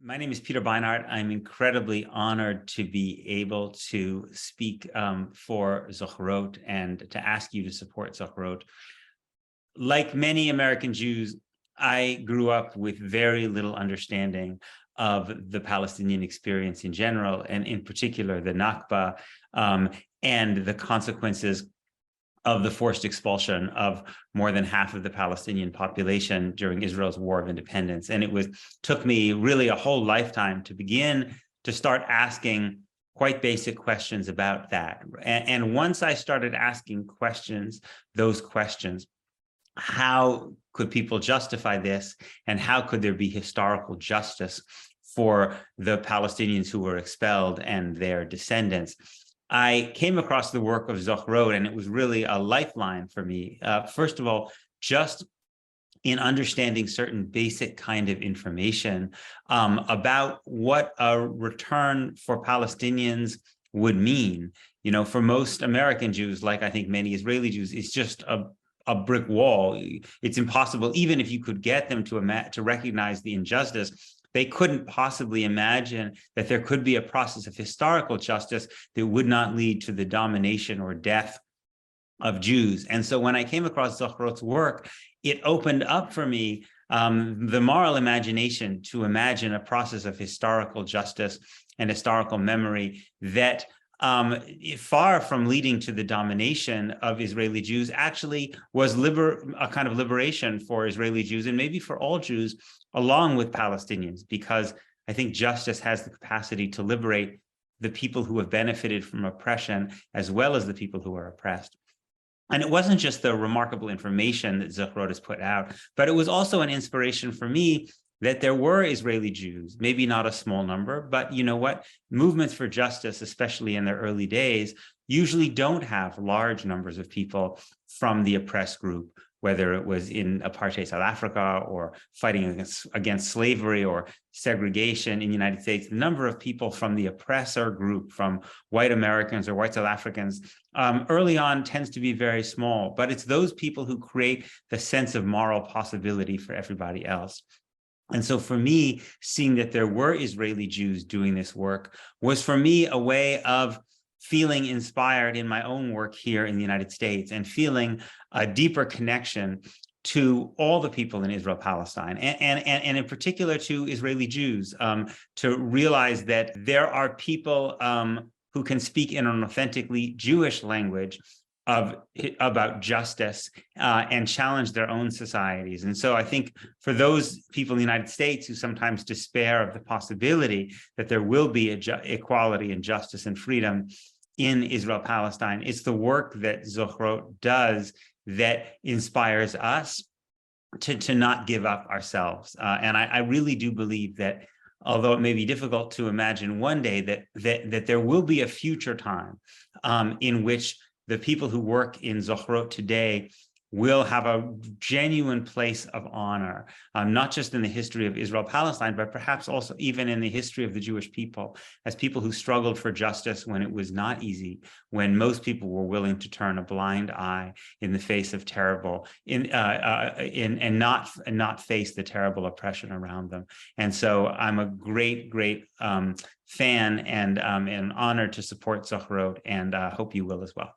My name is Peter Bieinart. I'm incredibly honored to be able to speak for Zוכרות and to ask you to support Zוכרות. Like many American Jews, I grew up with very little understanding of the Palestinian experience in general, and in particular the Nakba and the consequences of the forced expulsion of more than half of the Palestinian population during Israel's War of Independence. And took me really a whole lifetime to begin to start asking quite basic questions about that. And once I started asking those questions, how could people justify this? And how could there be historical justice for the Palestinians who were expelled and their descendants? I came across the work of Zוכרות, and it was really a lifeline for me. First of all, just in understanding certain basic kind of information about what a return for Palestinians would mean. You know, for most American Jews, like I think many Israeli Jews, it's just a brick wall. It's impossible, even if you could get them to recognize the injustice. They couldn't possibly imagine that there could be a process of historical justice that would not lead to the domination or death of Jews. And so when I came across Zוכrót's work, it opened up for me the moral imagination to imagine a process of historical justice and historical memory that far from leading to the domination of Israeli Jews, actually was a kind of liberation for Israeli Jews and maybe for all Jews, along with Palestinians, because I think justice has the capacity to liberate the people who have benefited from oppression as well as the people who are oppressed. And it wasn't just the remarkable information that Zוכrót has put out, but it was also an inspiration for me that there were Israeli Jews, maybe not a small number, but you know what? Movements for justice, especially in their early days, usually don't have large numbers of people from the oppressed group, whether it was in apartheid South Africa or fighting against slavery or segregation in the United States. The number of people from the oppressor group, from white Americans or white South Africans, early on tends to be very small, but it's those people who create the sense of moral possibility for everybody else. And so for me, seeing that there were Israeli Jews doing this work was for me a way of feeling inspired in my own work here in the United States and feeling a deeper connection to all the people in Israel, Palestine, and in particular to Israeli Jews, to realize that there are people who can speak in an authentically Jewish language about justice and challenge their own societies. And so I think for those people in the United States who sometimes despair of the possibility that there will be equality and justice and freedom in Israel, Palestine, it's the work that Zוכrót does that inspires us to not give up ourselves. And I really do believe that, although it may be difficult to imagine one day, that there will be a future time in which the people who work in Zוכrót today will have a genuine place of honor, not just in the history of Israel-Palestine, but perhaps also even in the history of the Jewish people, as people who struggled for justice when it was not easy, when most people were willing to turn a blind eye in the face of terrible, and not face the terrible oppression around them. And so I'm a great fan and honored to support Zוכrót, and hope you will as well.